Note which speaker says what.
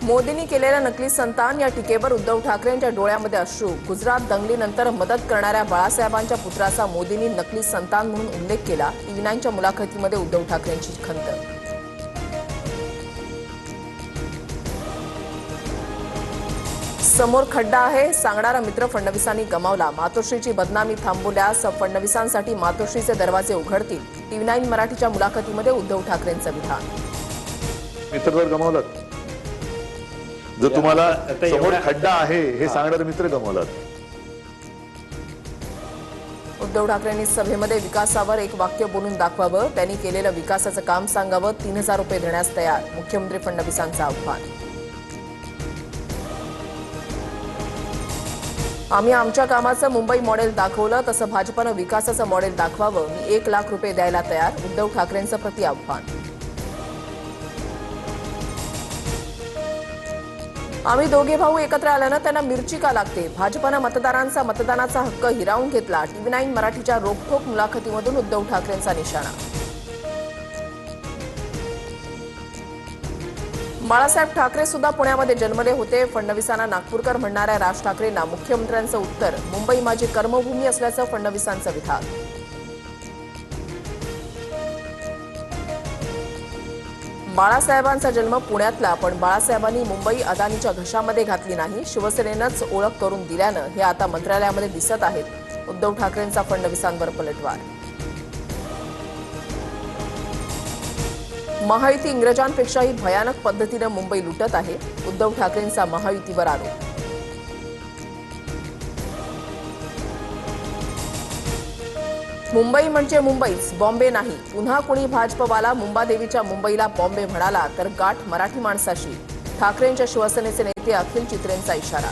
Speaker 1: मोदींनी केलेल्या नकली संतान या टीकेवर उद्धव ठाकरेंच्या डोळ्यामध्ये अश्रू। गुजरात दंगलीनंतर मदत करणाऱ्या बाळासाहेबांच्या पुत्राचा मोदींनी नकली संतान म्हणून उल्लेख केला। टीव्ही9च्या मुलाखतीमध्ये उद्धव ठाकरेंची खंत। समोर खड्डा आहे सांगणारा मित्र फडणवीसांनी गमावला। मातोश्रीची बदनामी थांबवल्यास फडणवीसांसाठी मातोश्रीचे दरवाजे उघडतील। टीव्ही9 मराठीच्या मुलाखतीमध्ये उद्धव ठाकरेंचं विधान।
Speaker 2: मित्र गमावलात, जर तुम्हाला समोर खड्डा आहे हे सांगणारे मित्र गमावलात।
Speaker 1: उद्धव ठाकरेंनी सभेमध्ये विकासावर एक वाक्य बोलून दाखवावं। त्यांनी केलेलं विकासाचं काम सांगावं। 3000 रुपये देण्यास तयार। मुख्यमंत्री फडणवीसांचं आव्हान। आम्ही आमच्या कामाचं मुंबई मॉडेल दाखवलं, तसं भाजपनं विकासाचं मॉडेल दाखवावं। मी 1 लाख रुपये द्यायला तयार। उद्धव ठाकरेंचं प्रति आव्हान। आम्ही दोघे भाऊ एकत्र आल्यानं त्यांना मिरची का लागते? भाजपनं मतदारांचा मतदानाचा हक्क हिरावून घेतला। टीव्ही9 मराठीच्या रोखठोक मुलाखतीमधून उद्धव ठाकरेंचा निशाणा। बाळासाहेब ठाकरे सुद्धा पुण्यामध्ये जन्मले होते। फडणवीसांना नागपूरकर म्हणणाऱ्या राज ठाकरेंना मुख्यमंत्र्यांचं उत्तर। मुंबई माझी कर्मभूमी असल्याचं फडणवीसांचं विधान। बाळासाहेबांचा जन्म पुण्यातला, पण बाळासाहेबांनी मुंबई अदानीच्या घशामध्ये घातली नाही। शिवसेनेनंच ओळख करून दिल्यानं हे आता मंत्रालयामध्ये दिसत आहेत। उद्धव ठाकरेंचा फडणवीसांवर पलटवार। महायुती इंग्रजांपेक्षाही भयानक पद्धतीनं मुंबई लुटत आहे। उद्धव ठाकरेंचा महायुतीवर आरोप। मुंबई म्हणजे मुंबईच, बॉम्बे नाही। पुन्हा कुणी भाजपवाला मुंबादेवीच्या मुंबईला बॉम्बे म्हणाला तर गाठ मराठी माणसाशी। ठाकरेंच्या शिवसेनेचे नेते अखिल चित्रेंचा इशारा।